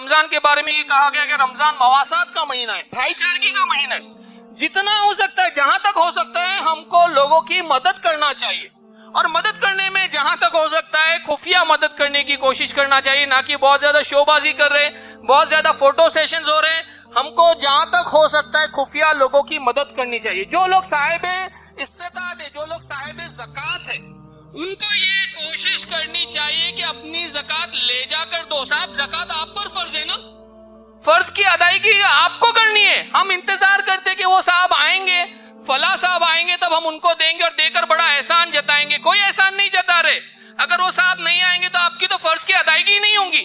رمضان کے بارے میں یہ کہا گیا کہ رمضان مواصلات کا مہینہ ہے، بھائی چارگی کا مہینہ ہے۔ جتنا ہو سکتا ہے، جہاں تک ہو سکتا ہے، ہم کو لوگوں کی مدد کرنا چاہیے، اور مدد کرنے میں جہاں تک ہو سکتا ہے خفیہ مدد کرنے کی کوشش کرنا چاہیے، نہ کہ بہت زیادہ شو بازی کر رہے، بہت زیادہ فوٹو سیشنز ہو رہے۔ ہم کو جہاں تک ہو سکتا ہے خفیہ لوگوں کی مدد کرنی چاہیے۔ جو لوگ صاحب استطاعت ہے، جو لوگ صاحب زکوٰۃ ہے، ان کو یہ کوشش کرنی چاہیے کہ اپنی زکوٰۃ لے جا کر دو۔ صاحب زکوٰۃ آپ پر فرض ہے نا، فرض کی ادائیگی آپ کو کرنی ہے۔ ہم انتظار کرتے کہ وہ صاحب آئیں گے، فلاں صاحب آئیں گے، تب ہم ان کو دیں گے اور دے کر بڑا احسان جتائیں گے۔ کوئی احسان نہیں جتا رہے۔ اگر وہ صاحب نہیں آئیں گے تو آپ کی تو فرض کی ادائیگی نہیں ہوں گی۔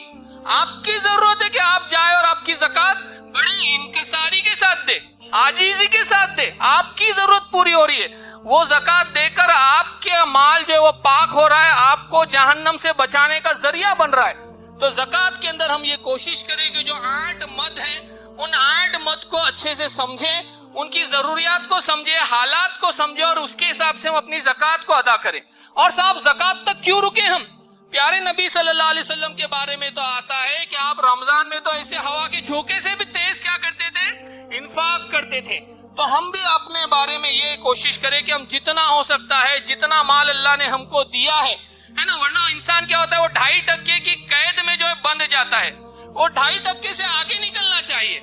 آپ کی ضرورت ہے کہ آپ جائیں اور آپ کی زکوٰۃ بڑی انکساری کے ساتھ دے، عاجزی کے ساتھ دے۔ آپ کی ضرورت پوری ہو رہی ہے، وہ زکوٰۃ دے کر آپ کے مال جو ہے وہ پاک ہو رہا ہے، آپ کو جہنم سے بچانے کا ذریعہ بن رہا ہے۔ تو زکوٰۃ کے اندر ہم یہ کوشش کریں کہ جو 8 مد ہیں، ان 8 مد کو اچھے سے سمجھیں، ان کی ضروریات کو سمجھیں، حالات کو سمجھیں، اور اس کے حساب سے ہم اپنی زکوٰۃ کو ادا کریں۔ اور صاحب زکوٰۃ تک کیوں رکے ہم؟ پیارے نبی صلی اللہ علیہ وسلم کے بارے میں تو آتا ہے کہ آپ رمضان میں تو ایسے ہوا کے جھونکے سے بھی تیز کیا کرتے تھے؟ انفاق کرتے تھے۔ تو ہم بھی اپنے بارے میں یہ کوشش کریں کہ ہم جتنا ہو سکتا ہے، جتنا مال اللہ نے ہم کو دیا ہے نا، ورنہ انسان کیا ہوتا ہے، وہ 2.5% کی قید میں جو ہے بند جاتا ہے، وہ 2.5% سے آگے نکلنا چاہیے،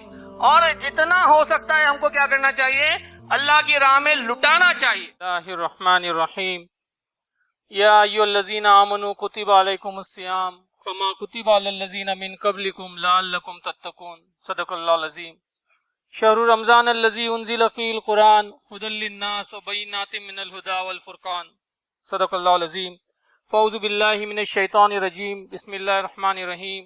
اور جتنا ہو سکتا ہے ہم کو کیا کرنا چاہیے؟ اللہ کی راہ میں لٹانا چاہیے۔ اللہ الرحمن الرحیم۔ یا ایھا الذین آمنوا کتب علیکم الصیام کما کتب علی الذین من قبلکم لعلکم تتقون۔ صدق اللہ العظیم۔ شہر رمضان الذی انزل فیہ القرآن ھدی للناس وبینات من الھدی والفرقان۔ صدق اللہ العظیم۔ فاعوذ باللہ من الشیطان الرجیم۔ بسم اللہ الرحمن الرحیم۔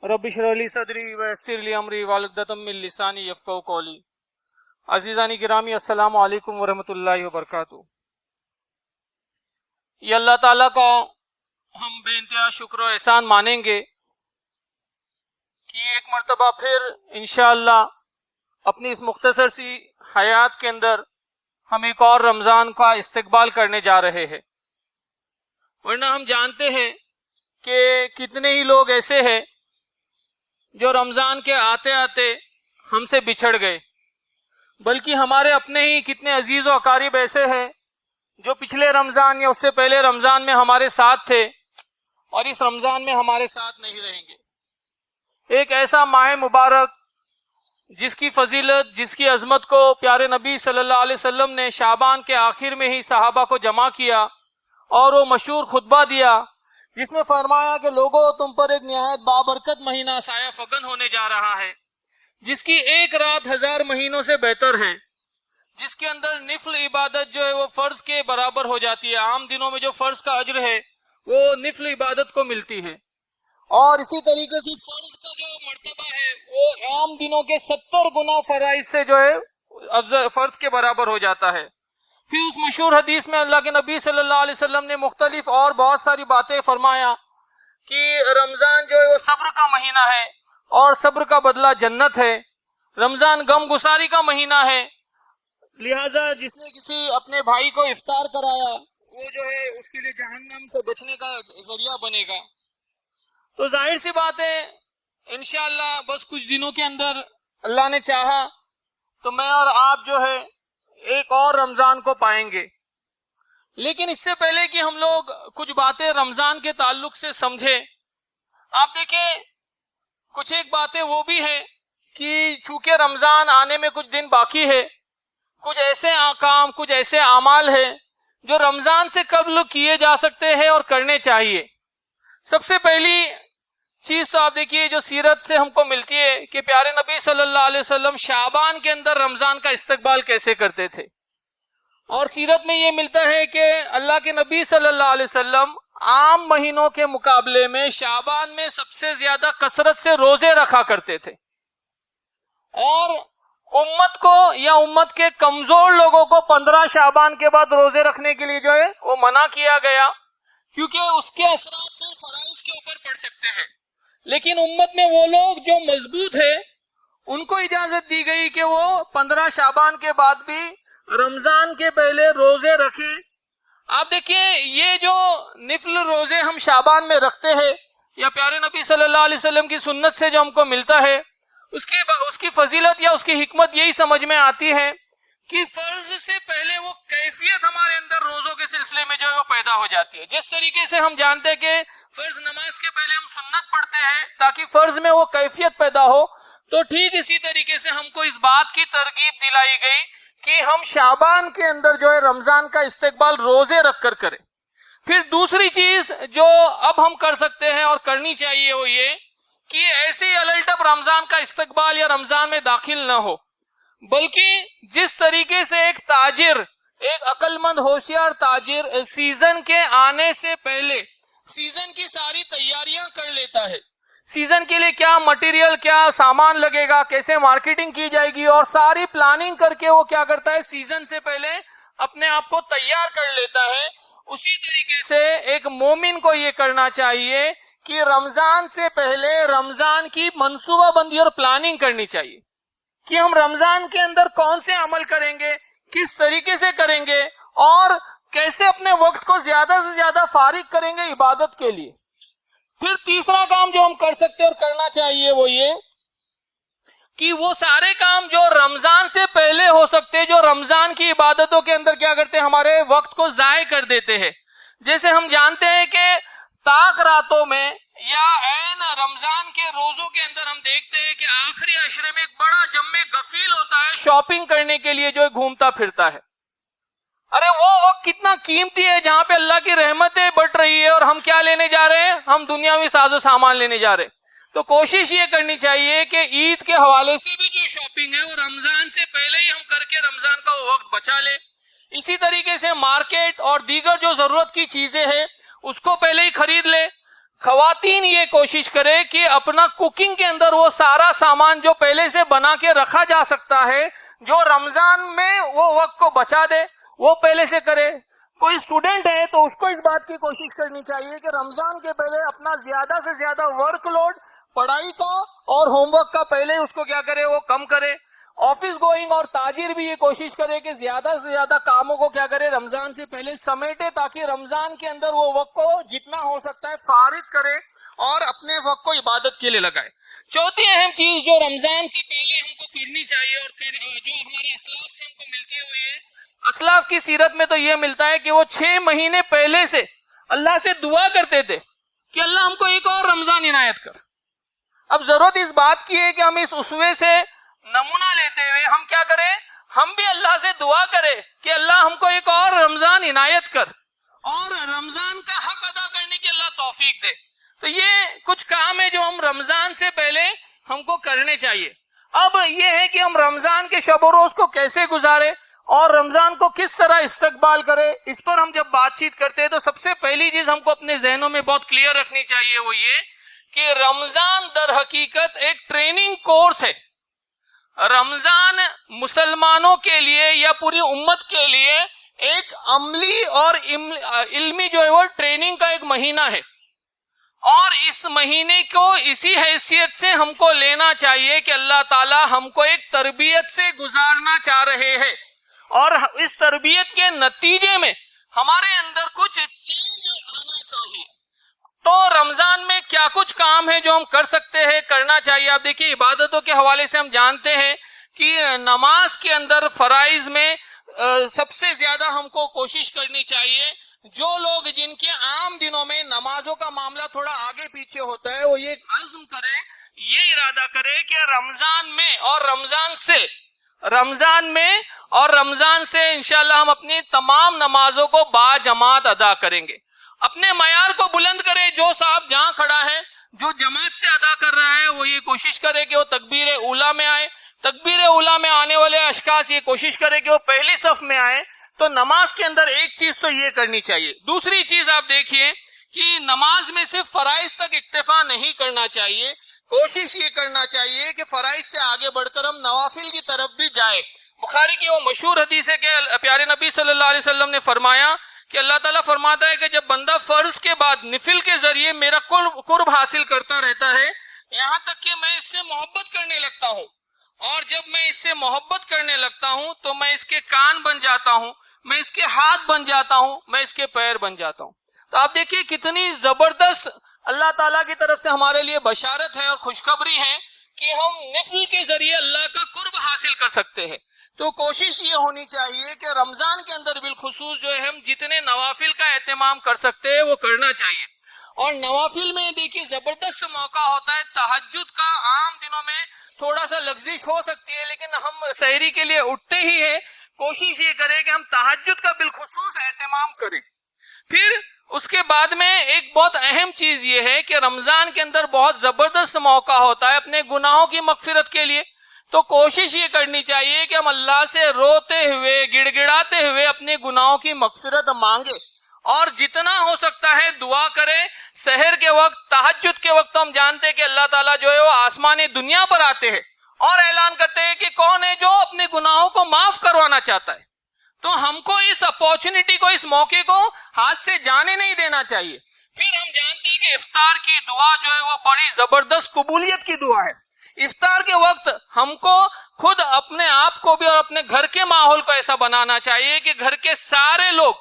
رب اشرح لی صدری ویسر لی امری واحلل عقدۃ من لسانی یفقہوا قولی۔ عزیزانی گرامی، السلام علیکم ورحمۃ اللہ وبرکاتہ۔ یہ اللہ تعالیٰ کا ہم بے انتہا شکر و احسان مانیں گے کہ ایک مرتبہ پھر انشاءاللہ اپنی اس مختصر سی حیات کے اندر ہم ایک اور رمضان کا استقبال کرنے جا رہے ہیں۔ ورنہ ہم جانتے ہیں کہ کتنے ہی لوگ ایسے ہیں جو رمضان کے آتے آتے ہم سے بچھڑ گئے، بلکہ ہمارے اپنے ہی کتنے عزیز و اقارب ایسے ہیں جو پچھلے رمضان یا اس سے پہلے رمضان میں ہمارے ساتھ تھے اور اس رمضان میں ہمارے ساتھ نہیں رہیں گے۔ ایک ایسا ماہ مبارک جس کی فضیلت، جس کی عظمت کو پیارے نبی صلی اللہ علیہ وسلم نے شعبان کے آخر میں ہی صحابہ کو جمع کیا اور وہ مشہور خطبہ دیا جس میں فرمایا کہ لوگوں، تم پر ایک نہایت بابرکت مہینہ سایہ فگن ہونے جا رہا ہے، جس کی ایک رات 1000 مہینوں سے بہتر ہے، جس کے اندر نفل عبادت جو ہے وہ فرض کے برابر ہو جاتی ہے۔ عام دنوں میں جو فرض کا اجر ہے وہ نفل عبادت کو ملتی ہے، اور اسی طریقے سے فرض کا جو مرتبہ ہے وہ عام دنوں کے 70 گنا فرائض سے جو ہے فرض کے برابر ہو جاتا ہے۔ پھر اس مشہور حدیث میں اللہ کے نبی صلی اللہ علیہ وسلم نے مختلف اور بہت ساری باتیں فرمایا کہ رمضان جو ہے وہ صبر کا مہینہ ہے اور صبر کا بدلہ جنت ہے۔ رمضان غم گساری کا مہینہ ہے، لہٰذا جس نے کسی اپنے بھائی کو افطار کرایا وہ جو ہے اس کے لیے جہنم سے بچنے کا ذریعہ بنے گا۔ تو ظاہر سی بات ہے، انشاءاللہ بس کچھ دنوں کے اندر اللہ نے چاہا تو میں اور آپ جو ہے ایک اور رمضان کو پائیں گے۔ لیکن اس سے پہلے کہ ہم لوگ کچھ باتیں رمضان کے تعلق سے سمجھیں، آپ دیکھیں کچھ ایک باتیں وہ بھی ہیں کہ چونکہ رمضان آنے میں کچھ دن باقی ہے، کچھ ایسے کام، کچھ ایسے اعمال ہیں جو رمضان سے قبل کیے جا سکتے ہیں اور کرنے چاہیے۔ سب سے پہلی چیز تو آپ دیکھیے جو سیرت سے ہم کو ملتی ہے کہ پیارے نبی صلی اللہ علیہ وسلم شعبان کے اندر رمضان کا استقبال کیسے کرتے تھے، اور سیرت میں یہ ملتا ہے کہ اللہ کے نبی صلی اللہ علیہ وسلم عام مہینوں کے مقابلے میں شعبان میں سب سے زیادہ کثرت سے روزے رکھا کرتے تھے، اور امت کو یا امت کے کمزور لوگوں کو 15 شعبان کے بعد روزے رکھنے کے لیے جو ہے وہ منع کیا گیا، کیونکہ اس کے اثرات صرف فرائض کے اوپر پڑ سکتے ہیں۔ لیکن امت میں وہ لوگ جو مضبوط ہے ان کو اجازت دی گئی کہ وہ 15 شعبان کے بعد بھی رمضان کے پہلے روزے رکھیں۔ آپ دیکھیں یہ جو نفل روزے ہم شعبان میں رکھتے ہیں، یا پیارے نبی صلی اللہ علیہ وسلم کی سنت سے جو ہم کو ملتا ہے، اس کی فضیلت یا اس کی حکمت یہی سمجھ میں آتی ہے کہ فرض سے پہلے وہ کیفیت ہمارے اندر روزوں کے سلسلے میں جو ہے وہ پیدا ہو جاتی ہے. جس طریقے سے ہم جانتے ہیں کہ فرض نماز کے پہلے ہم سنت پڑھتے ہیں تاکہ فرض میں وہ کیفیت پیدا ہو، تو ٹھیک اسی طریقے سے ہم کو اس بات کی ترغیب دلائی گئی کہ ہم شعبان کے اندر جو ہے رمضان کا استقبال روزے رکھ کر کریں. پھر دوسری چیز جو اب ہم کر سکتے ہیں اور کرنی چاہیے وہ یہ کہ ایسے ہی الٹپ رمضان کا استقبال یا رمضان میں داخل نہ ہو، بلکہ جس طریقے سے ایک تاجر، ایک عقل مند ہوشیار تاجر سیزن کے آنے سے پہلے سیزن کی ساری تیاریاں کر لیتا ہے، سیزن کے لیے کیا مٹیریل، کیا سامان لگے گا، کیسے مارکیٹنگ کی جائے گی، اور ساری پلاننگ کر کے وہ کیا کرتا ہے، سیزن سے پہلے اپنے آپ کو تیار کر لیتا ہے. اسی طریقے سے ایک مومن کو یہ کرنا چاہیے کہ رمضان سے پہلے رمضان کی منصوبہ بندی اور پلاننگ کرنی چاہیے کہ ہم رمضان کے اندر کون سے عمل کریں گے، کس طریقے سے کریں گے، اور کیسے اپنے وقت کو زیادہ سے زیادہ فارغ کریں گے عبادت کے لیے. پھر تیسرا کام جو ہم کر سکتے اور کرنا چاہیے وہ یہ کہ وہ سارے کام جو رمضان سے پہلے ہو سکتے، جو رمضان کی عبادتوں کے اندر کیا کرتے ہیں، ہمارے وقت کو ضائع کر دیتے ہیں. جیسے ہم جانتے ہیں کہ طاق راتوں میں یا عین رمضان کے روزوں کے اندر ہم دیکھتے ہیں کہ آخری عشرے میں ایک بڑا جم غفیل ہوتا ہے شاپنگ کرنے کے لیے جو گھومتا پھرتا ہے. ارے وہ وقت کتنا قیمتی ہے جہاں پہ اللہ کی رحمتیں بٹ رہی ہے، اور ہم کیا لینے جا رہے ہیں، ہم دنیاوی ساز و سامان لینے جا رہے ہیں. تو کوشش یہ کرنی چاہیے کہ عید کے حوالے سے بھی جو شاپنگ ہے وہ رمضان سے پہلے ہی ہم کر کے رمضان کا وہ وقت بچا لیں. اسی طریقے سے مارکیٹ اور دیگر جو ضرورت کی چیزیں ہیں اس کو پہلے ہی خرید لے. خواتین یہ کوشش کرے کہ اپنا کوکنگ کے اندر وہ سارا سامان جو پہلے سے بنا کے رکھا جا سکتا ہے، جو رمضان میں وہ وقت کو بچا دے، وہ پہلے سے کرے. کوئی اسٹوڈنٹ ہے تو اس کو اس بات کی کوشش کرنی چاہیے کہ رمضان کے پہلے اپنا زیادہ سے زیادہ ورک لوڈ پڑھائی کا اور ہوم ورک کا پہلے اس کو کیا کرے، وہ کم کرے. آفس گوئنگ اور تاجر بھی یہ کوشش کرے کہ زیادہ سے زیادہ کاموں کو کیا کرے، رمضان سے پہلے سمیٹے، تاکہ رمضان کے اندر وہ وقت کو جتنا ہو سکتا ہے فارغ کرے اور اپنے وقت کو عبادت کے لیے لگائے. چوتھی اہم چیز جو رمضان سے پہلے ہم کو کرنی چاہیے اور جو ہمارے اسلاف سے ہم کو ملتی ہے وہ یہ، اسلاف کی سیرت میں تو یہ ملتا ہے کہ وہ 6 مہینے پہلے سے اللہ سے دعا کرتے تھے کہ اللہ ہم کو ایک اور رمضان عنایت کر. اب ضرورت اس بات کی ہے کہ ہم اس اسوے سے نمونہ لیتے ہوئے ہم کیا کریں، ہم بھی اللہ سے دعا کریں کہ اللہ ہم کو ایک اور رمضان عنایت کر اور رمضان کا حق ادا کرنے کی اللہ توفیق دے. تو یہ کچھ کام ہے جو ہم رمضان سے پہلے ہم کو کرنے چاہیے. اب یہ ہے کہ ہم رمضان کے شب و روز کو کیسے گزارے اور رمضان کو کس طرح استقبال کرے، اس پر ہم جب بات چیت کرتے ہیں تو سب سے پہلی چیز ہم کو اپنے ذہنوں میں بہت کلیئر رکھنی چاہیے وہ یہ کہ رمضان در حقیقت ایک ٹریننگ کورس ہے. رمضان مسلمانوں کے لیے یا پوری امت کے لیے ایک عملی اور علمی جو ہے وہ ٹریننگ کا ایک مہینہ ہے، اور اس مہینے کو اسی حیثیت سے ہم کو لینا چاہیے کہ اللہ تعالی ہم کو ایک تربیت سے گزارنا چاہ رہے ہیں، اور اس تربیت کے نتیجے میں ہمارے اندر کچھ چینج آنا چاہیے. تو رمضان میں کیا کچھ کام ہے جو ہم کر سکتے ہیں، کرنا چاہیے. آپ دیکھیے عبادتوں کے حوالے سے ہم جانتے ہیں کہ نماز کے اندر فرائض میں سب سے زیادہ ہم کو کوشش کرنی چاہیے. جو لوگ جن کے عام دنوں میں نمازوں کا معاملہ تھوڑا آگے پیچھے ہوتا ہے وہ یہ عزم کرے، یہ ارادہ کرے کہ رمضان میں انشاءاللہ ہم اپنی تمام نمازوں کو با جماعت ادا کریں گے. اپنے معیار کو بلند کرے. جو صاحب جہاں کھڑا ہے جو جماعت سے ادا کر رہا ہے وہ یہ کوشش کرے کہ وہ تکبیر اولیٰ میں آئے. تکبیر اولیٰ میں آنے والے اشخاص یہ کوشش کرے کہ وہ پہلی صف میں آئے. تو نماز کے اندر ایک چیز تو یہ کرنی چاہیے. دوسری چیز آپ دیکھیے کہ نماز میں صرف فرائض تک اکتفا نہیں کرنا چاہیے، کوشش یہ کرنا چاہیے کہ فرائض سے آگے بڑھ کر ہم نوافل کی طرف بھی جائے. بخاری کی وہ مشہور حدیث ہے کہ پیارے نبی صلی اللہ علیہ وسلم نے فرمایا کہ اللہ تعالیٰ فرماتا ہے کہ جب بندہ فرض کے بعد نفل کے ذریعے میرا قرب حاصل کرتا رہتا ہے یہاں تک کہ میں اس سے محبت کرنے لگتا ہوں، اور جب میں اس سے محبت کرنے لگتا ہوں تو میں اس کے کان بن جاتا ہوں، میں اس کے ہاتھ بن جاتا ہوں، میں اس کے پیر بن جاتا ہوں. تو آپ دیکھیے کتنی زبردست اللہ تعالیٰ کی طرف سے ہمارے لیے بشارت ہے اور خوشخبری ہے کہ ہم نفل کے ذریعے اللہ کا قرب حاصل کر سکتے ہیں. تو کوشش یہ ہونی چاہیے کہ رمضان کے اندر بالخصوص جو ہے ہم جتنے نوافل کا اہتمام کر سکتے ہیں وہ کرنا چاہیے. اور نوافل میں دیکھیے زبردست موقع ہوتا ہے. تہجد کا عام دنوں میں تھوڑا سا لغزش ہو سکتی ہے، لیکن ہم سحری کے لیے اٹھتے ہی ہیں. کوشش یہ کریں کہ ہم تہجد کا بالخصوص اہتمام کریں. پھر اس کے بعد میں ایک بہت اہم چیز یہ ہے کہ رمضان کے اندر بہت زبردست موقع ہوتا ہے اپنے گناہوں کی مغفرت کے لیے. تو کوشش یہ کرنی چاہیے کہ ہم اللہ سے روتے ہوئے گڑ گڑاتے ہوئے اپنے گناہوں کی مغفرت مانگے، اور جتنا ہو سکتا ہے دعا کرے. سحر کے وقت، تہجد کے وقت ہم جانتے ہیں کہ اللہ تعالیٰ جو ہے وہ آسمانی دنیا پر آتے ہیں اور اعلان کرتے ہیں کہ کون ہے جو اپنے گناہوں کو معاف کروانا چاہتا ہے. تو ہم کو اس اپورچونٹی کو، اس موقع کو ہاتھ سے جانے نہیں دینا چاہیے. پھر ہم جانتے ہیں کہ افطار کی دعا جو ہے وہ بڑی زبردست قبولیت کی دعا ہے. افطار کے وقت ہم کو خود اپنے آپ کو بھی اور اپنے گھر کے ماحول کو ایسا بنانا چاہیے کہ گھر کے سارے لوگ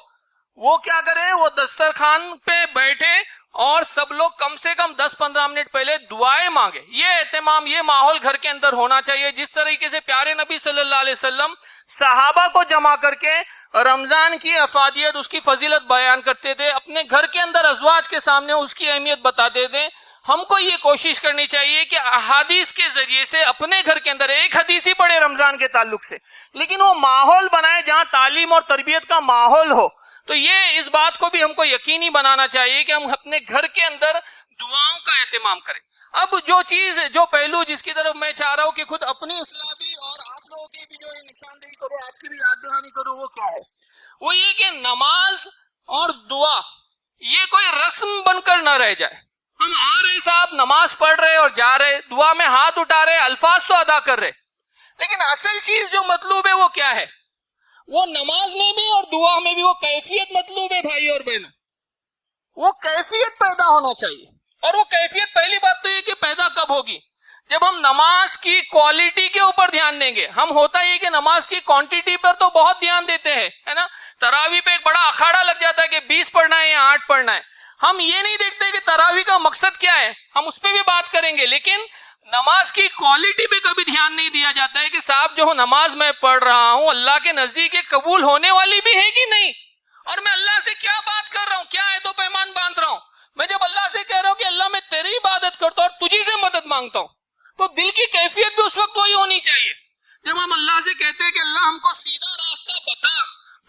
وہ کیا کریں، وہ دسترخوان پہ بیٹھے اور سب لوگ کم سے کم 10-15 منٹ پہلے دعائیں مانگے. یہ اہتمام، یہ ماحول گھر کے اندر ہونا چاہیے. جس طریقے سے پیارے نبی صلی اللہ علیہ وسلم صحابہ کو جمع کر کے رمضان کی افادیت، اس کی فضیلت بیان کرتے تھے، اپنے گھر کے اندر ازواج کے سامنے اس کی اہمیت بتاتے تھے. ہم کو یہ کوشش کرنی چاہیے کہ احادیث کے ذریعے سے اپنے گھر کے اندر ایک حدیث ہی پڑھے رمضان کے تعلق سے، لیکن وہ ماحول بنائے جہاں تعلیم اور تربیت کا ماحول ہو. تو یہ اس بات کو بھی ہم کو یقینی بنانا چاہیے کہ ہم اپنے گھر کے اندر دعاؤں کا اہتمام کریں. اب جو پہلو جس کی طرف میں چاہ رہا ہوں کہ خود اپنی اصلاح بھی اور آپ لوگوں کی بھی جو نشاندہی کرو، آپ کی بھی یاد دہانی کرو، وہ کیا ہے؟ وہ یہ کہ نماز اور دعا یہ کوئی رسم بن کر نہ رہ جائے. ہم آ رہے صاحب، نماز پڑھ رہے اور جا رہے، دعا میں ہاتھ اٹھا رہے، الفاظ تو ادا کر رہے، لیکن اصل چیز جو مطلوب ہے وہ کیا ہے؟ وہ نماز میں بھی اور دعا میں بھی وہ کیفیت مطلوب ہے بھائی اور بہنوں. وہ کیفیت پیدا ہونا چاہیے. اور وہ کیفیت، پہلی بات تو یہ کہ پیدا کب ہوگی؟ جب ہم نماز کی کوالٹی کے اوپر دھیان دیں گے. ہم ہوتا یہ کہ نماز کی کوانٹٹی پر تو بہت دھیان دیتے ہیں، ہے نا. تراویح پہ ایک بڑا اکھاڑا لگ جاتا ہے کہ 20 پڑھنا ہے یا 8 پڑھنا ہے. ہم یہ نہیں دیکھتے کہ تراویح کا مقصد کیا ہے. ہم اس پہ بھی بات کریں گے، لیکن نماز کی کوالٹی پہ کبھی دھیان نہیں دیا جاتا ہے کہ صاحب جو نماز میں پڑھ رہا ہوں اللہ کے نزدیک قبول ہونے والی بھی ہے کہ نہیں، اور میں اللہ سے کیا بات کر رہا ہوں، کیا ہے تو پیمان باندھ رہا ہوں. میں جب اللہ سے کہہ رہا ہوں کہ اللہ میں تیری عبادت کرتا ہوں اور تجھی سے مدد مانگتا ہوں، تو دل کی کیفیت بھی اس وقت وہی ہونی چاہیے. جب ہم اللہ سے کہتے ہیں کہ اللہ ہم کو سیدھا راستہ بتا،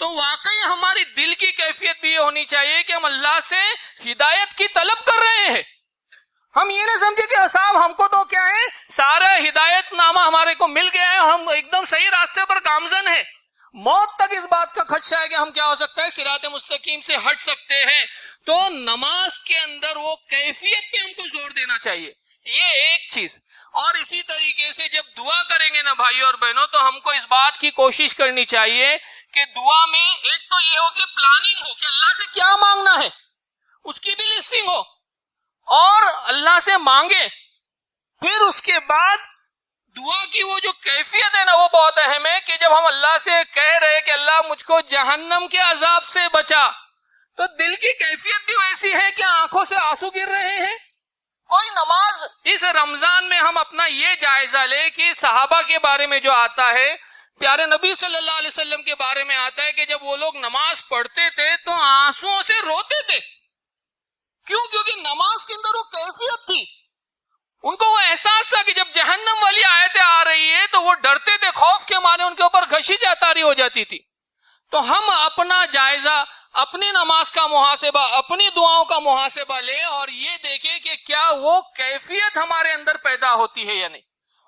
تو واقعی ہماری دل کی کیفیت بھی یہ ہونی چاہیے کہ ہم اللہ سے ہدایت کی طلب کر رہے ہیں. ہم یہ نہ سمجھے کہ صاحب ہم کو تو کیا ہے، سارا ہدایت نامہ ہمارے کو مل گیا ہے، ہم ایک دم صحیح راستے پر گامزن ہیں. موت تک اس بات کا خدشہ ہے کہ ہم کیا ہو سکتا ہے، صراط مستقیم سے ہٹ سکتے ہیں. تو نماز کے اندر وہ کیفیت پہ ہم کو زور دینا چاہیے، یہ ایک چیز. اور اسی طریقے سے جب دعا کریں گے نا بھائی اور بہنوں، تو ہم کو اس بات کی کوشش کرنی چاہیے کہ دعا میں ایک تو یہ ہو کہ پلاننگ ہو کہ اللہ سے کیا مانگنا ہے، اس کی بھی لسٹنگ ہو اور اللہ سے مانگے. پھر اس کے بعد دعا کی وہ جو کیفیت ہے نا وہ بہت اہم ہے کہ جب ہم اللہ سے کہہ رہے کہ اللہ مجھ کو جہنم کے عذاب سے بچا، تو دل کی کیفیت بھی ویسی ہے کہ آنکھوں سے آنسو گر رہے ہیں. کوئی نماز، اس رمضان میں ہم اپنا یہ جائزہ لے کہ صحابہ کے بارے میں جو آتا ہے، پیارے نبی صلی اللہ علیہ وسلم کے بارے میں آتا ہے کہ جب وہ لوگ نماز پڑھتے تھے تو آنسوؤں سے روتے تھے. کیوں؟ کیونکہ نماز کے اندر وہ کیفیت تھی. ان کو وہ احساس تھا کہ جب جہنم والی آیتیں آ رہی ہے تو وہ ڈرتے تھے، خوف کے مارے ان کے اوپر گھشی طاری ہو جاتی تھی. تو ہم اپنا جائزہ، اپنی نماز کا محاسبہ، اپنی دعاؤں کا محاسبہ لیں اور یہ دیکھیں کہ کیا وہ کیفیت ہمارے اندر پیدا ہوتی ہے یا نہیں.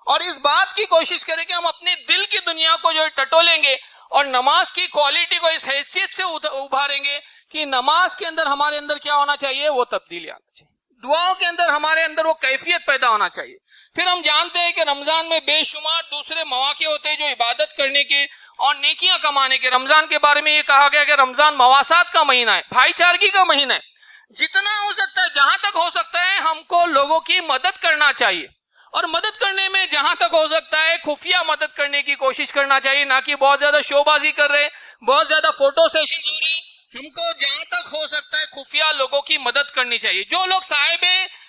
اور اس بات کی کوشش کریں کہ ہم اپنے دل کی دنیا کو جو ٹٹولیں گے اور نماز کی کوالٹی کو اس حیثیت سے ابھاریں گے کہ نماز کے اندر ہمارے اندر کیا ہونا چاہیے، وہ تبدیلی آنا چاہیے. دعاؤں کے اندر ہمارے اندر وہ کیفیت پیدا ہونا چاہیے. پھر ہم جانتے ہیں کہ رمضان میں بے شمار دوسرے مواقع ہوتے ہیں جو عبادت کرنے کے اور نیکیاں کمانے کے. رمضان کے بارے میں یہ کہا گیا کہ رمضان مواسات کا مہینہ ہے، بھائی چارگی کا مہینہ ہے. جتنا ہو سکتا ہے، جہاں تک ہو سکتا ہے، ہم کو لوگوں کی مدد کرنا چاہیے. اور مدد کرنے میں جہاں تک ہو سکتا ہے خفیہ مدد کرنے کی کوشش کرنا چاہیے، نہ کہ بہت زیادہ شو بازی کر رہے، بہت زیادہ فوٹو سیشنز ہو رہے، ہم کو جہاں تک ہو سکتا ہے خفیہ لوگوں کی مدد کرنی چاہیے. جو لوگ صاحب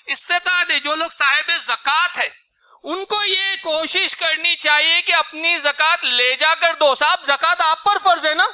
استطاعت ہے, جو لوگ صاحب زکوٰۃ ہے, ان کو یہ کوشش کرنی چاہیے کہ اپنی زکوٰۃ لے جا کر دو. صاحب زکوٰۃ آپ پر فرض ہے نا,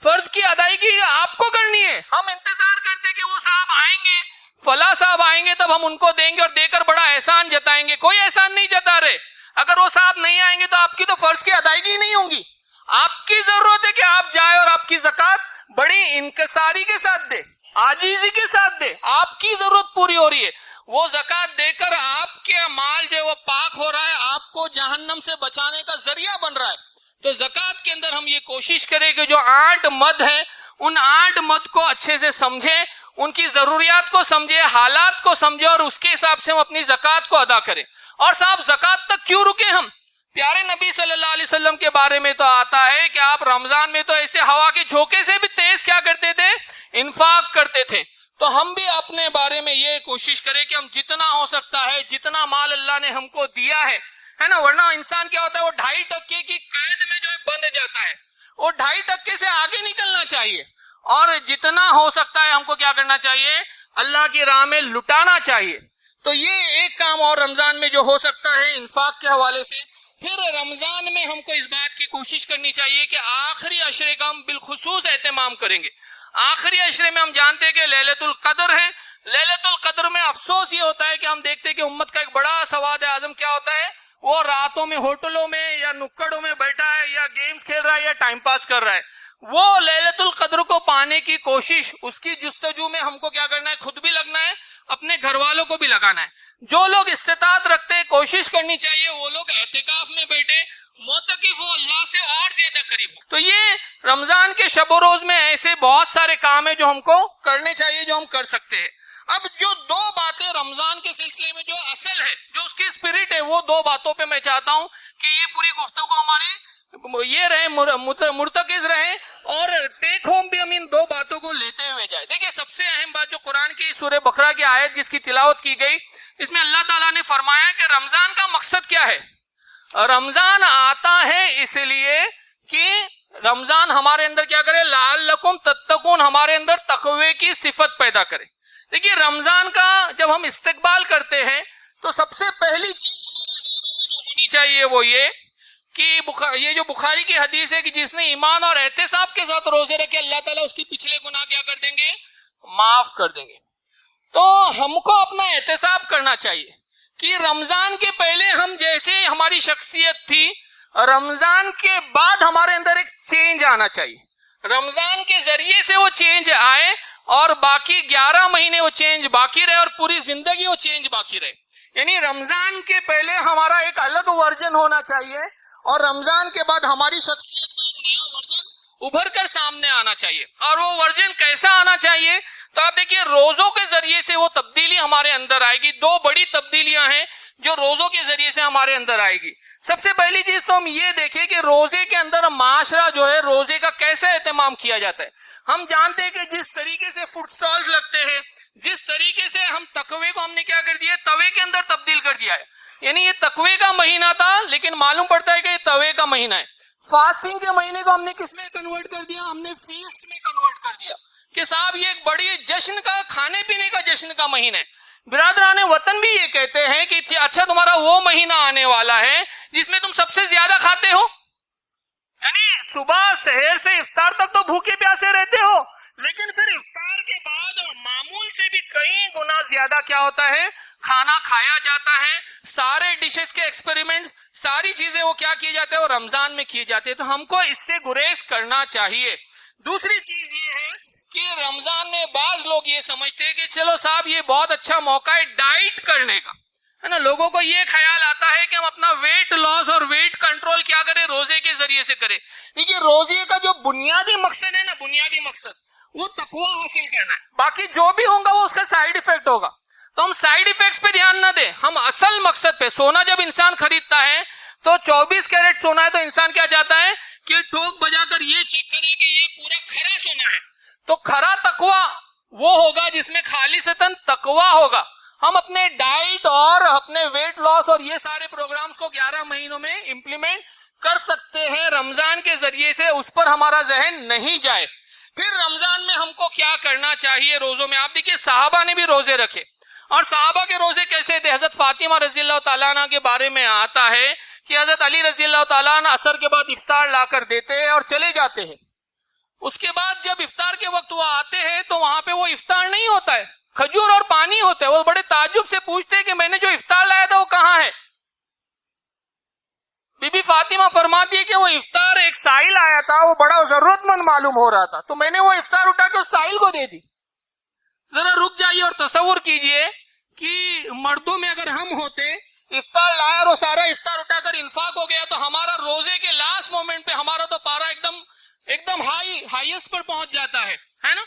فرض کی ادائیگی آپ کو کرنی ہے. ہم انتظار کرتے کہ وہ صاحب آئیں گے, فلاں صاحب آئیں گے, تب ہم ان کو دیں گے اور دے کر بڑا احسان جتائیں گے. کوئی احسان نہیں جتا رہے. اگر وہ صاحب نہیں آئیں گے تو آپ کی تو فرض کی ادائیگی نہیں ہوگی. آپ کی ضرورت ہے کہ آپ جائیں اور آپ کی زکوٰۃ بڑی انکساری کے ساتھ دے, عاجزی کے ساتھ دے. آپ کی ضرورت پوری ہو رہی ہے. وہ زکوٰۃ دے کر آپ کے مال جو ہے وہ پاک ہو رہا ہے, آپ کو جہنم سے بچانے کا ذریعہ بن رہا ہے. تو زکوٰۃ کے اندر ہم یہ کوشش کریں کہ جو 8 مد ہے, ان 8 مد کو اچھے سے سمجھیں, ان کی ضروریات کو سمجھے, حالات کو سمجھے, اور اس کے حساب سے ہم اپنی زکوٰۃ کو ادا کریں. اور صاحب زکوٰۃ تک کیوں رکے ہم؟ پیارے نبی صلی اللہ علیہ وسلم کے بارے میں تو آتا ہے کہ آپ رمضان میں تو ایسے ہوا کے جھونکے سے بھی تیز کیا کرتے تھے, انفاق کرتے تھے. تو ہم بھی اپنے بارے میں یہ کوشش کریں کہ ہم جتنا ہو سکتا ہے, جتنا مال اللہ نے ہم کو دیا ہے نا, ورنہ انسان کیا ہوتا ہے, وہ 2.5% کی قید میں جو ہے بند جاتا ہے. وہ 2.5% سے آگے نکلنا چاہیے, اور جتنا ہو سکتا ہے ہم کو کیا کرنا چاہیے, اللہ کی راہ میں لٹانا چاہیے. تو یہ ایک کام اور رمضان میں جو ہو سکتا ہے انفاق کے حوالے سے. پھر رمضان میں ہم کو اس بات کی کوشش کرنی چاہیے کہ آخری عشرے کا ہم بالخصوص اہتمام کریں گے. آخری عشرے میں ہم جانتے ہیں کہ لیلۃ القدر ہے. لیلۃ القدر میں افسوس یہ ہوتا ہے کہ ہم دیکھتے ہیں کہ امت کا ایک بڑا سواد اعظم کیا ہوتا ہے, وہ راتوں میں ہوٹلوں میں یا نکڑوں میں بیٹھا ہے, یا گیمز کھیل رہا ہے, یا ٹائم پاس کر رہا ہے. وہ لیلۃ القدر کو پانے کی کوشش, اس کی جستجو میں ہم کو کیا کرنا ہے, خود بھی لگنا ہے, اپنے گھر والوں کو بھی لگانا ہے. جو لوگ استطاعت رکھتے ہیں, کوشش کرنی چاہیے وہ لوگ اعتکاف میں بیٹھے, معتکف ہو, اللہ سے اور زیادہ قریب ہو. تو یہ رمضان کے شب و روز میں ایسے بہت سارے کام ہیں جو ہم کو کرنے چاہیے, جو ہم کر سکتے ہیں. اب جو 2 باتیں رمضان کے سلسلے میں جو اصل ہے, جو اس کی اسپرٹ ہے, وہ 2 باتوں پہ میں چاہتا ہوں کہ یہ پوری گفتگو ہمارے یہ رہے, مرتکز رہے, اور ٹیک ہوم بھی ہم ان 2 باتوں کو لیتے ہوئے جائے. دیکھیں سب سے اہم بات جو قرآن کی سورہ بقرہ کی آیت جس کی تلاوت کی گئی, اس میں اللہ تعالیٰ نے فرمایا کہ رمضان کا مقصد کیا ہے. رمضان آتا ہے اس لیے کہ رمضان ہمارے اندر کیا کرے, لعلکم تتقون, ہمارے اندر تقوی کی صفت پیدا کرے. دیکھیے رمضان کا جب ہم استقبال کرتے ہیں تو سب سے پہلی چیز ہمارے ذہنوں میں جو ہونی چاہیے وہ یہ کہ یہ جو بخاری کی حدیث ہے کہ جس نے ایمان اور احتساب کے ساتھ روزے رکھے, اللہ تعالیٰ اس کے پچھلے گناہ کیا کر دیں گے, معاف کر دیں گے. تو ہم کو اپنا احتساب کرنا چاہیے کہ رمضان کے پہلے ہم جیسے ہماری شخصیت تھی, رمضان کے بعد ہمارے اندر ایک چینج آنا چاہیے. رمضان کے ذریعے سے وہ چینج آئے اور باقی 11 مہینے وہ چینج باقی رہے, اور پوری زندگی وہ چینج باقی رہے. یعنی رمضان کے پہلے ہمارا ایک الگ ورژن ہونا چاہیے, اور رمضان کے بعد ہماری شخصیت کا ایک نیا ورژن ابھر کر سامنے آنا چاہیے. اور وہ ورژن کیسا آنا چاہیے, تو آپ دیکھیے روزوں کے ذریعے سے وہ تبدیلی ہمارے اندر آئے گی. 2 بڑی تبدیلیاں ہیں جو روزوں کے ذریعے سے ہمارے اندر آئے گی. سب سے پہلی چیز تو ہم یہ دیکھیں کہ روزے کے اندر معاشرہ جو ہے روزے کا کیسے اہتمام کیا جاتا ہے. ہم جانتے ہیں کہ جس طریقے سے فوڈ سٹالز لگتے ہیں, جس طریقے سے ہم تقوی کو ہم نے کیا کر دیا, توے کے اندر تبدیل کر دیا ہے. یعنی یہ تقوی کا مہینہ تھا, لیکن معلوم پڑتا ہے کہ یہ توے کا مہینہ ہے. فاسٹنگ کے مہینے کو ہم نے کس میں کنورٹ کر دیا, ہم نے فیسٹ میں کنورٹ کر دیا کہ صاحب یہ ایک بڑی جشن کا, کھانے پینے کا جشن کا مہینہ ہے. برادران وطن بھی یہ کہتے ہیں کہ اچھا تمہارا وہ مہینہ آنے والا ہے جس میں تم سب سے زیادہ کھاتے ہو, یعنی صبح سحر سے افطار تک تو بھوکے پیاسے رہتے ہو, لیکن پھر افطار کے بعد معمول سے بھی کئی گنا زیادہ کیا ہوتا ہے, کھانا کھایا جاتا ہے. سارے ڈشز کے ایکسپیریمنٹ, ساری چیزیں وہ کیا کیے جاتے ہیں, وہ رمضان میں کیے جاتے ہیں. تو ہم کو اس سے گریز کرنا چاہیے. دوسری چیز یہ ہے کہ رمضان میں بعض لوگ یہ سمجھتے ہیں کہ چلو صاحب یہ بہت اچھا موقع ہے ڈائٹ کرنے کا, ہے نا. لوگوں کو یہ خیال آتا ہے کہ ہم اپنا ویٹ لاس اور ویٹ کنٹرول کیا کریں, روزے کے ذریعے سے کریں. دیکھیے روزے کا جو بنیادی مقصد ہے نا, بنیادی مقصد وہ تقوی حاصل کرنا ہے. باقی جو بھی ہوگا وہ اس کا سائیڈ ایفیکٹ ہوگا, تو ہم سائیڈ ایفیکٹس پہ دھیان نہ دیں, ہم اصل مقصد پہ. سونا جب انسان خریدتا ہے تو 24 کیرٹ سونا ہے تو انسان کیا چاہتا ہے کہ ٹھوک بجا کر یہ چیک کرے کہ یہ پورا کھرا سونا ہے. تو کھرا تقوی وہ ہوگا جس میں خالصتاً تقوی ہوگا. ہم اپنے ڈائٹ اور اپنے ویٹ لاس اور یہ سارے پروگرامز کو 11 مہینوں میں امپلیمنٹ کر سکتے ہیں رمضان کے ذریعے سے, اس پر ہمارا ذہن نہیں جائے. پھر رمضان میں ہم کو کیا کرنا چاہیے روزوں میں؟ آپ دیکھیے صحابہ نے بھی روزے رکھے، اور صحابہ کے روزے کیسے تھے؟ حضرت فاطمہ رضی اللہ تعالیٰ عنہ کے بارے میں آتا ہے کہ حضرت علی رضی اللہ تعالیٰ عنہ عصر کے بعد افطار لا کر دیتے ہیں اور چلے جاتے ہیں. اس کے بعد جب افطار کے وقت وہ آتے ہیں تو وہاں پہ وہ افطار نہیں ہوتا ہے، کھجور اور پانی ہوتا ہے. وہ بڑے تعجب سے پوچھتے ہیں کہ میں نے جو افطار لایا تھا وہ کہاں ہے؟ بی بی فاطمہ فرماتی ہے کہ وہ افطار ایک سائل آیا تھا، وہ بڑا ضرورت مند معلوم ہو رہا تھا، تو میں نے وہ افطار اٹھا کے اس سائل کو دے دی. ذرا رک جائیے اور تصور کیجئے کہ مردوں میں اگر ہم ہوتے، افطار لایا اور وہ سارا افطار اٹھا کر انفاق ہو گیا، تو ہمارا روزے کے لاسٹ مومنٹ پہ ہمارا تو پارا ایک دم ہائیسٹ پر پہنچ جاتا ہے نا.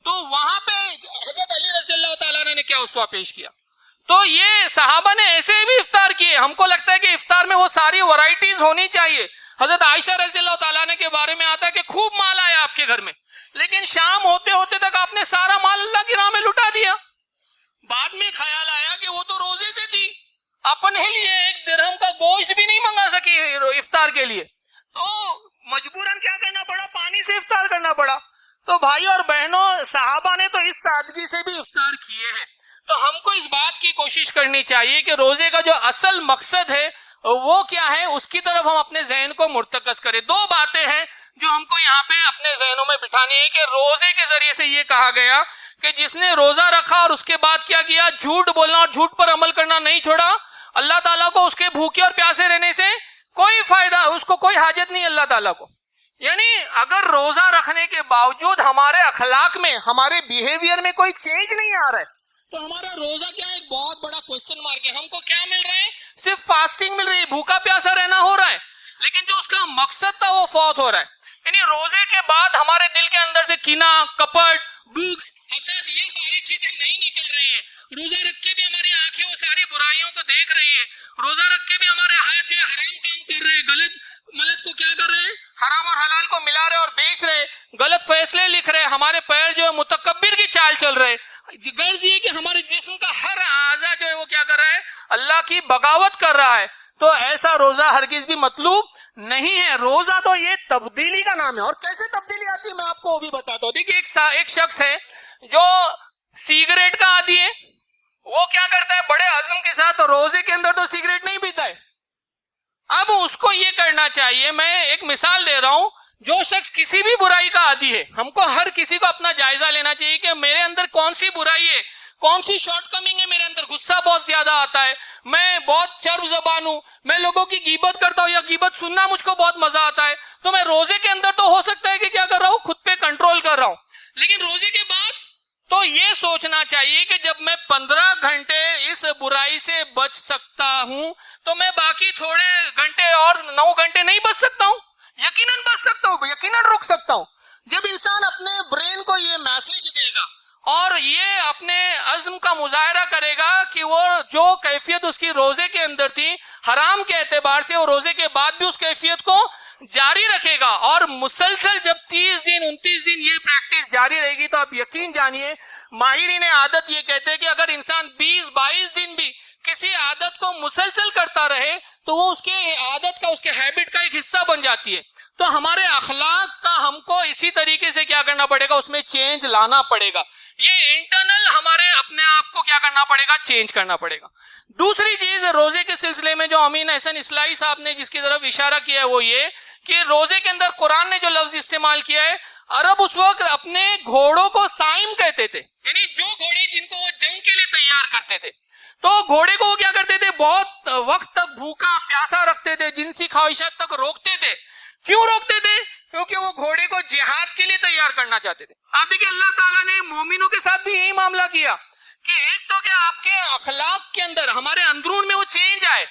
تو وہاں پہ حضرت علی رضی اللہ تعالیٰ نے کیا اسوہ پیش کیا؟ تو یہ صحابہ نے ایسے بھی افطار کیے. ہم کو لگتا ہے کہ افطار میں وہ ساری ورائٹیز ہونی چاہیے. حضرت عائشہ رضی اللہ تعالیٰ نے کے بارے میں آتا ہے کہ خوب مال آیا آپ کے گھر میں، لیکن شام ہوتے ہوتے تک آپ نے سارا مال اللہ کی راہ میں لٹا دیا. بعد میں خیال آیا کہ وہ تو روزے سے تھی، اپنے لیے ایک درہم کا گوشت بھی نہیں منگا سکی افطار کے لیے، تو مجبوراً کیا کرنا پڑا؟ پانی سے افطار کرنا پڑا. تو بھائی اور بہنوں، صحابہ نے تو اس سادگی سے بھی افطار کیے ہیں. تو ہم کو اس بات کی کوشش کرنی چاہیے کہ روزے کا جو اصل مقصد ہے وہ کیا ہے، اس کی طرف ہم اپنے ذہن کو مرتکز کریں. دو باتیں ہیں جو ہم کو یہاں پہ اپنے ذہنوں میں بٹھانی ہے کہ روزے کے ذریعے سے یہ کہا گیا کہ جس نے روزہ رکھا اور اس کے بعد کیا کیا؟ جھوٹ بولنا اور جھوٹ پر عمل کرنا نہیں چھوڑا، اللہ تعالیٰ کو اس کے بھوکے اور پیاسے رہنے سے کوئی فائدہ، اس کو کوئی حاجت نہیں اللہ تعالیٰ کو. یعنی اگر روزہ رکھنے کے باوجود ہمارے اخلاق میں، ہمارے بیہیویئر میں کوئی چینج نہیں آ رہا ہے، تو ہمارا روزہ کیا ہے؟ ایک بہت بڑا کوسچن مارک ہے. ہم کو کیا مل رہا ہے؟ صرف فاسٹنگ مل رہی ہے، بھوکا پیاسا رہنا ہو رہا ہے، لیکن جو اس کا مقصد تھا وہ فوت ہو رہا ہے. یعنی روزے کے بعد ہمارے دل کے اندر سے کینہ، کپٹ، بھوک، حسد، یہ ساری چیزیں نہیں نکل رہی ہیں. روزہ رکھ کے بھی ہماری آنکھیں وہ ساری برائیوں کو دیکھ رہی ہے. روزہ رکھ کے بھی ہمارے ہاتھ جو ہے حرام کام کر رہے ہیں، غلط کو کیا کر رہے ہیں؟ حرام اور حلال کو ملا رہے اور بیچ رہے، غلط فیصلے لکھ رہے. ہمارے پیر جو ہے متکبر کی چال چل رہے. غرض یہ کہ ہمارے جسم کا ہر اعضا جو ہے وہ کیا کر رہا ہے؟ اللہ کی بغاوت کر رہا ہے. تو ایسا روزہ ہرگز بھی مطلوب نہیں ہے. روزہ تو یہ تبدیلی کا نام ہے. اور کیسے تبدیلی آتی ہے میں آپ کو وہ بھی بتاتا ہوں. دیکھیے ایک شخص ہے جو سگریٹ کا عادی ہے، وہ کیا کرتا ہے؟ بڑے عزم کے ساتھ روزے کے اندر تو سگریٹ نہیں پیتا ہے. اب اس کو یہ کرنا چاہیے، میں ایک مثال دے رہا ہوں، جو شخص کسی بھی برائی کا عادی ہے، ہم کو ہر کسی کو اپنا جائزہ لینا چاہیے کہ میرے اندر کون سی برائی ہے، کون سی شارٹ کمنگ ہے. میرے اندر غصہ بہت زیادہ آتا ہے، میں بہت چرب زبان ہوں، میں لوگوں کی غیبت کرتا ہوں یا غیبت سننا مجھ کو بہت مزہ آتا ہے. تو میں روزے کے اندر تو ہو سکتا ہے کہ کیا کر رہا ہوں؟ خود پہ کنٹرول کر رہا ہوں. لیکن روزے کے بعد تو یہ سوچنا چاہیے کہ جب میں 15 گھنٹے اس برائی سے بچ سکتا ہوں تو میں باقی تھوڑے گھنٹے اور 9 گھنٹے نہیں بچ سکتا ہوں؟ یقیناً بچ سکتا ہوں، یقیناً رک سکتا ہوں. جب انسان اپنے برین کو یہ میسج دے گا اور یہ اپنے عزم کا مظاہرہ کرے گا کہ وہ جو کیفیت اس کی روزے کے اندر تھی حرام کے اعتبار سے، اور روزے کے بعد بھی اس کیفیت کو جاری رکھے گا، اور مسلسل جب 30 دن 29 دن یہ پریکٹس جاری رہے گی، تو آپ یقین جانیے، ماہرین عادت یہ کہتے ہیں کہ اگر انسان 20-22 دن بھی کسی عادت کو مسلسل کرتا رہے تو وہ اس کے عادت کا، اس کے ہیبٹ کا ایک حصہ بن جاتی ہے. تو ہمارے اخلاق کا ہم کو اسی طریقے سے کیا کرنا پڑے گا؟ اس میں چینج لانا پڑے گا. یہ انٹرنل ہمارے اپنے آپ کو کیا کرنا پڑے گا؟ چینج کرنا پڑے گا. دوسری چیز روزے کے سلسلے میں جو امین احسن اصلاحی صاحب نے جس کی طرف اشارہ کیا ہے وہ یہ کہ روزے کے اندر قرآن نے جو لفظ استعمال کیا ہے، عرب اس وقت اپنے گھوڑوں کو سائم کہتے تھے، یعنی جو گھوڑے جن کو وہ جنگ کے لیے تیار کرتے تھے. تو گھوڑے کو وہ کیا کرتے تھے؟ بہت وقت تک بھوکا پیاسا رکھتے تھے، جنسی خواہشات تک روکتے تھے. کیوں روکتے تھے؟ کیونکہ وہ گھوڑے کو جہاد کے لیے تیار کرنا چاہتے تھے. آپ دیکھیں اللہ تعالیٰ نے مومنوں کے ساتھ بھی یہی معاملہ کیا کہ ایک تو کہ آپ کے اخلاق کے اندر، ہمارے اندرون میں وہ چینج آئے،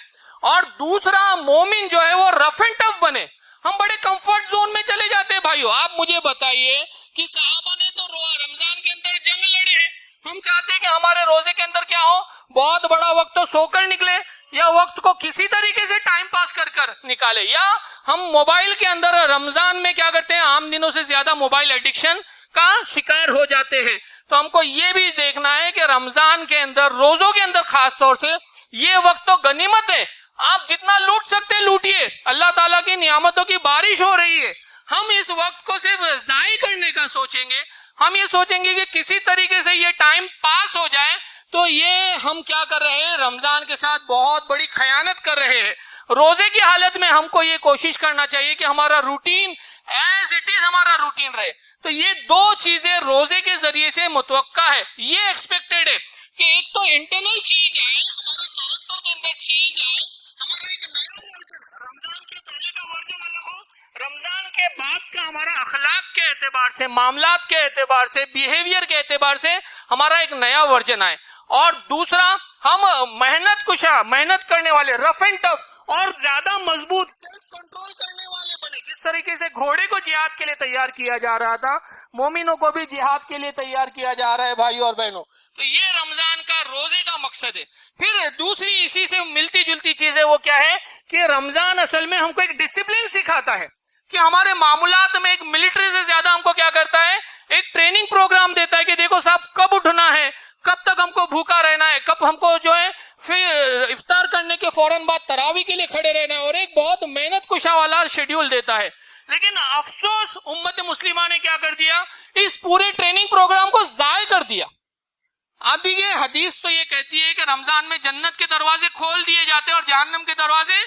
اور دوسرا مومن جو ہے وہ رف اینڈ ٹف بنے. ہم بڑے کمفرٹ زون میں چلے جاتے ہیں. بھائیو آپ مجھے بتائیے کہ صحابہ نے تو رمضان کے اندر جنگ لڑے ہیں، ہم چاہتے ہیں کہ ہمارے روزے کے اندر کیا ہو؟ بہت بڑا وقت تو سو کر نکلے، یا وقت کو کسی طریقے سے ٹائم پاس کر نکالے. یا ہم موبائل کے اندر رمضان میں کیا کرتے ہیں؟ عام دنوں سے زیادہ موبائل ایڈکشن کا شکار ہو جاتے ہیں. تو ہم کو یہ بھی دیکھنا ہے کہ رمضان کے اندر، روزوں کے اندر خاص طور سے، یہ وقت تو غنیمت ہے. آپ جتنا لوٹ سکتے لوٹیے، اللہ تعالیٰ کی نعمتوں کی بارش ہو رہی ہے. ہم اس وقت کو صرف ضائع کرنے کا سوچیں گے, ہم یہ سوچیں گے کہ کسی طریقے سے یہ ٹائم پاس ہو جائے, تو یہ ہم کیا کر رہے ہیں, رمضان کے ساتھ بہت بڑی خیانت کر رہے ہیں. روزے کی حالت میں ہم کو یہ کوشش کرنا چاہیے کہ ہمارا روٹین ایز اٹ از ہمارا روٹین رہے. تو یہ دو چیزیں روزے کے ذریعے سے متوقع ہے, یہ ایکسپیکٹڈ ہے کہ ایک تو انٹرنل چینج آئے, ہمارے کیریکٹر کے اندر چینج آئے, ہمارا ایک نیا ورژن, رمضان کے پہلے کا ورژن الگ ہو, رمضان کے بعد کا ہمارا اخلاق کے اعتبار سے, معاملات کے اعتبار سے, بیہیویئر کے اعتبار سے ہمارا ایک نیا ورژن آئے. اور دوسرا, ہم محنت کشا, محنت کرنے والے, رف اینڈ ٹف اور زیادہ مضبوط, سیلف کنٹرول کرنے والے بنے. جس طریقے سے گھوڑے کو جہاد کے لیے تیار کیا جا رہا تھا, مومنوں کو بھی جہاد کے لیے تیار کیا جا رہا ہے بھائیوں اور بہنوں. تو یہ رمضان کا روزے کا مقصد ہے. پھر دوسری اسی سے ملتی جلتی چیز ہے, وہ کیا ہے کہ رمضان اصل میں ہم کو ایک ڈسپلن سکھاتا ہے کہ ہمارے معاملات میں ایک ملٹری سے زیادہ ہم کو کیا کرتا ہے, ایک ٹریننگ پروگرام دیتا ہے کہ دیکھو صاحب کب اٹھنا ہے, کب تک ہم کو بھوکا رہنا ہے, کب ہم کو جو ہے پھر افطار کرنے کے فوراً بعد تراویح کے لیے کھڑے رہنا ہے, اور ایک بہت محنت کشا والا شیڈیول دیتا ہے. لیکن افسوس امت مسلمہ نے کیا کر دیا, اس پورے ٹریننگ پروگرام کو ضائع کر دیا. آپ دیکھیے حدیث تو یہ کہتی ہے کہ رمضان میں جنت کے دروازے کھول دیے جاتے ہیں اور جہنم کے دروازے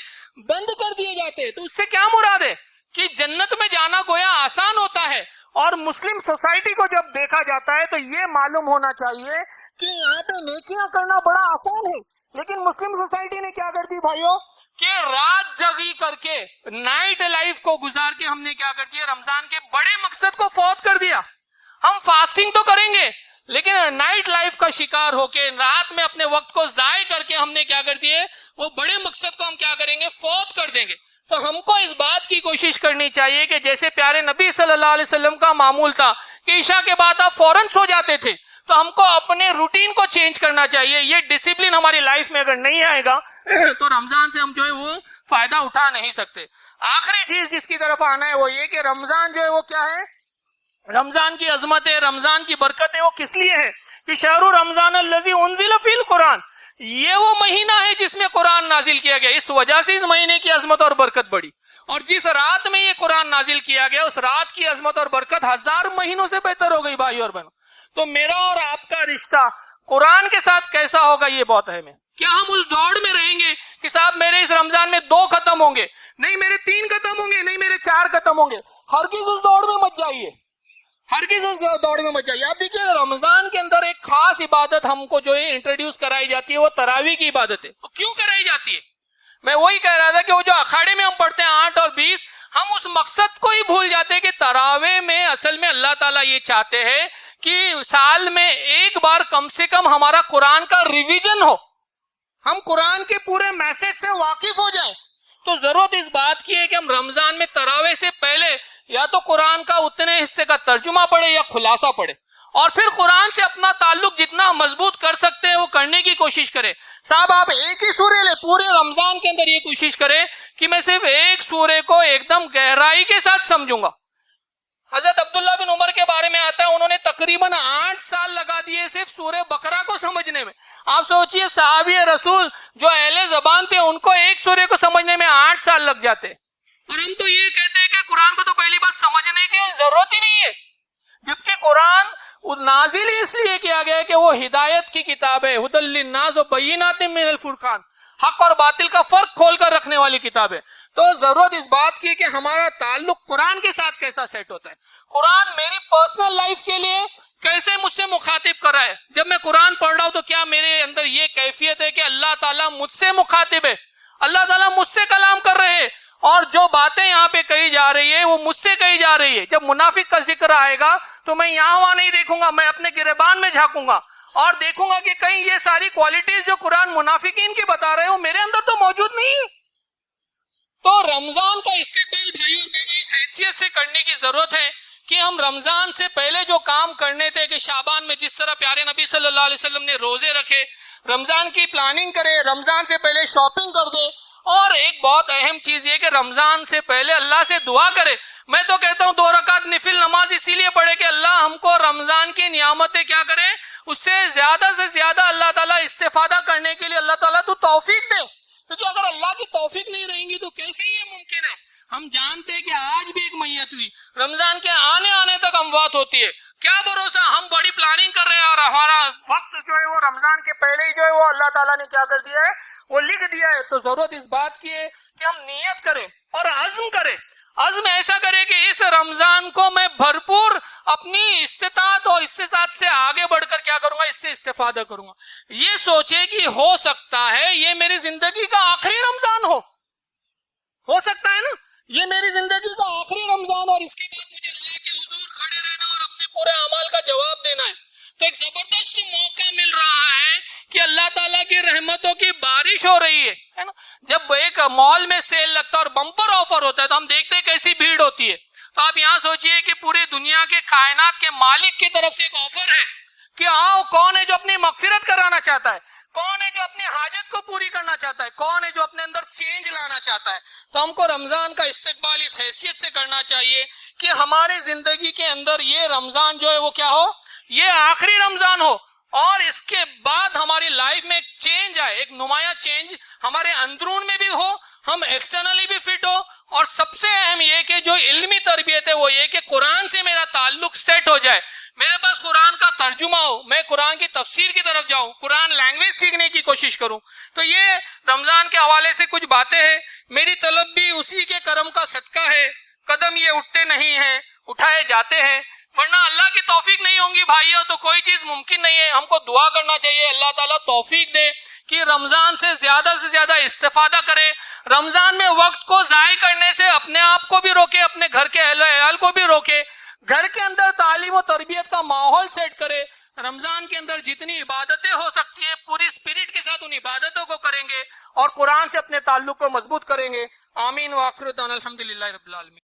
بند کر دیے جاتے ہیں. تو اس سے کیا مراد ہے کہ جنت میں جانا گویا آسان ہوتا ہے, اور مسلم سوسائٹی کو جب دیکھا جاتا ہے تو یہ معلوم ہونا چاہیے کہ یہاں پہ نیکیاں کرنا بڑا آسان ہے. لیکن مسلم سوسائٹی نے کیا کر دی بھائیوں کہ رات جگی کر کے, نائٹ لائف کو گزار کے ہم نے کیا کر دیا, رمضان کے بڑے مقصد کو فوت کر دیا. ہم فاسٹنگ تو کریں گے لیکن نائٹ لائف کا شکار ہو کے, رات میں اپنے وقت کو ضائع کر کے ہم نے کیا کر دیے, وہ بڑے مقصد کو ہم کیا کریں گے, فوت کر دیں گے. تو ہم کو اس بات کی کوشش کرنی چاہیے کہ جیسے پیارے نبی صلی اللہ علیہ وسلم کا معمول تھا کہ عشاء کے بعد آپ فوراً سو جاتے تھے, تو ہم کو اپنے روٹین کو چینج کرنا چاہیے. یہ ڈسپلن ہماری لائف میں اگر نہیں آئے گا تو رمضان سے ہم جو ہے وہ فائدہ اٹھا نہیں سکتے. آخری چیز جس کی طرف آنا ہے وہ یہ کہ رمضان جو ہے وہ کیا ہے, رمضان کی عظمت ہے, رمضان کی برکت ہے, وہ کس لیے ہے کہ شہر رمضان الذی انزل فی القرآن, یہ وہ مہینہ ہے جس میں قرآن نازل کیا گیا. اس وجہ سے اس مہینے کی عظمت اور برکت بڑی, اور جس رات میں یہ قرآن نازل کیا گیا اس رات کی عظمت اور برکت 1000 مہینوں سے بہتر ہو گئی بھائی اور بہنوں. تو میرا اور آپ کا رشتہ قرآن کے ساتھ کیسا ہوگا یہ بہت اہم ہے. کیا ہم اس دوڑ میں رہیں گے کہ صاحب میرے اس رمضان میں 2 ختم ہوں گے, نہیں میرے 3 ختم ہوں گے, نہیں میرے 4 ختم ہوں گے. ہرگز اس دوڑ میں مت جائیے, ہرگز اس دوڑ میں مت جائیے. آپ دیکھیے رمضان کے اندر ایک خاص عبادت ہم کو جو ہے انٹروڈیوس کرائی جاتی ہے, وہ تراویح کی عبادت ہے. وہ کیوں کرائی جاتی ہے, میں وہی کہہ رہا تھا کہ وہ جو اکھاڑے میں ہم پڑھتے ہیں 8 اور 20, ہم اس مقصد کو ہی بھول جاتے ہیں کہ تراویح میں اصل میں اللہ تعالیٰ یہ چاہتے ہیں کہ سال میں ایک بار کم سے کم ہمارا قرآن کا ریویژن ہو, ہم قرآن کے پورے میسج سے واقف ہو جائیں. تو ضرورت اس بات کی ہے کہ ہم رمضان میں تراویح سے پہلے یا تو قرآن کا اتنے حصے کا ترجمہ پڑھے یا خلاصہ پڑھے, اور پھر قرآن سے اپنا تعلق جتنا مضبوط کر سکتے ہیں وہ کرنے کی کوشش کریں. صاحب آپ ایک ہی سورے لے, پورے رمضان کے اندر یہ کوشش کریں کہ میں صرف ایک سورے کو ایک دم گہرائی کے ساتھ سمجھوں گا. حضرت عبداللہ بن عمر کے بارے میں آتا ہے, انہوں نے تقریباً 8 سال لگا دیے صرف سورہ بقرہ کو سمجھنے میں. آپ سوچئے صحابی رسول جو اہل زبان تھے ان کو ایک سورے کو سمجھنے میں 8 سال لگ جاتے, اور ہم تو یہ کہتے ہیں کہ قرآن کو تو پہلی بات سمجھنے کی ضرورت ہی نہیں ہے, جبکہ قرآن نازل اس لیے کیا گیا ہے کہ وہ ہدایت کی کتاب ہے, ھدی للناس وبینات من الفرقان, حق اور باطل کا فرق کھول کر رکھنے والی کتاب ہے. تو ضرورت اس بات کی کہ ہمارا تعلق قرآن کے ساتھ کیسا سیٹ ہوتا ہے, قرآن میری پرسنل لائف کے لیے کیسے مجھ سے مخاطب کر رہا ہے. جب میں قرآن پڑھ رہا ہوں تو کیا میرے اندر یہ کیفیت ہے کہ اللہ تعالیٰ مجھ سے مخاطب ہے, اللہ تعالیٰ مجھ سے کلام کر رہے ہیں, اور جو باتیں یہاں پہ کہی جا رہی ہے وہ مجھ سے کہی جا رہی ہے. جب منافق کا ذکر آئے گا تو میں یہاں وہاں نہیں دیکھوں گا, میں اپنے گریبان میں جھانکوں گا اور دیکھوں گا کہ کہیں یہ ساری کوالٹیز جو قرآن منافقین کی بتا رہے ہو میرے اندر تو موجود نہیں ہے. تو رمضان کا استقبال بھائیوں اور بہنوں اس حیثیت سے کرنے کی ضرورت ہے کہ ہم رمضان سے پہلے جو کام کرنے تھے, کہ شعبان میں جس طرح پیارے نبی صلی اللہ علیہ وسلم نے روزے رکھے, رمضان کی پلاننگ کرے, رمضان سے پہلے شاپنگ کر دے, اور ایک بہت اہم چیز یہ کہ رمضان سے پہلے اللہ سے دعا کرے. میں تو کہتا ہوں 2 رکعت نفل نماز اسی لیے پڑھے کہ اللہ ہم کو رمضان کی نعمتیں کیا کرے, اس سے زیادہ اللہ تعالیٰ استفادہ کرنے کے لیے اللہ تعالیٰ تو توفیق دے, کیونکہ اگر اللہ کی توفیق نہیں رہیں گی تو کیسے یہ ممکن ہے. ہم جانتے ہیں کہ آج بھی ایک میت ہوئی، رمضان کے آنے آنے تک اموات ہوتی ہے، کیا بھروسہ؟ ہم بڑی پلاننگ کر رہے ہیں اور ہمارا وقت جو ہے وہ رمضان کے پہلے ہی جو ہے وہ اللہ تعالیٰ نے کیا کر دیا ہے، وہ لکھ دیا ہے۔ تو ضرورت اس بات کی ہے کہ ہم نیت کریں اور عزم کریں، عزم ایسا کرے کہ اس رمضان کو میں بھرپور اپنی استطاعت اور استطاعت سے آگے بڑھ کر کیا کروں گا، اس سے استفادہ کروں گا۔ یہ سوچے کہ ہو سکتا ہے یہ میری زندگی کا آخری رمضان ہو سکتا ہے نا، یہ میری زندگی کا آخری رمضان، اور اس کے بعد مجھے اللہ کے حضور کھڑے رہنا اور اپنے پورے اعمال کا جواب دینا ہے۔ تو ایک زبردست موقع مل رہا ہے کہ اللہ تعالیٰ کی رحمتوں کی بارش ہو رہی ہے نا۔ جب ایک مال میں سیل لگتا ہے اور بمپر آفر ہوتا ہے تو ہم دیکھتے ہیں کیسی بھیڑ ہوتی ہے۔ تو آپ یہاں سوچئے کہ پوری دنیا کے کائنات کے مالک کی طرف سے ایک آفر ہے کہ آؤ، کون ہے جو اپنی مغفرت کرانا چاہتا ہے، کون ہے جو اپنی حاجت کو پوری کرنا چاہتا ہے، کون ہے جو اپنے اندر چینج لانا چاہتا ہے۔ تو ہم کو رمضان کا استقبال اس حیثیت سے کرنا چاہیے کہ ہماری زندگی کے اندر یہ رمضان جو ہے وہ کیا ہو، یہ آخری رمضان ہو، اور اس کے بعد ہماری لائف میں ایک چینج آئے، ایک نمایاں چینج ہمارے اندرون میں بھی ہو، ہم ایکسٹرنلی بھی فٹ ہو، اور سب سے اہم یہ کہ جو علمی تربیت ہے وہ یہ کہ قرآن سے میرا تعلق سیٹ ہو جائے، میرے پاس قرآن کا ترجمہ ہو، میں قرآن کی تفسیر کی طرف جاؤں، قرآن لینگویج سیکھنے کی کوشش کروں۔ تو یہ رمضان کے حوالے سے کچھ باتیں ہیں، میری طلب بھی اسی کے کرم کا صدقہ ہے، قدم یہ اٹھتے نہیں ہیں، اٹھائے جاتے ہیں، ورنہ اللہ کی توفیق نہیں ہوں گی بھائیوں تو کوئی چیز ممکن نہیں ہے۔ ہم کو دعا کرنا چاہیے اللہ تعالیٰ توفیق دے کہ رمضان سے زیادہ استفادہ کرے، رمضان میں وقت کو ضائع کرنے سے اپنے آپ کو بھی روکے، اپنے گھر کے اہل و عیال کو بھی روکے، گھر کے اندر تعلیم و تربیت کا ماحول سیٹ کرے، رمضان کے اندر جتنی عبادتیں ہو سکتی ہے پوری اسپرٹ کے ساتھ ان عبادتوں کو کریں گے اور قرآن سے اپنے تعلق کو مضبوط کریں گے۔ آمین، وآخر دعوانا الحمدللہ رب العالمین۔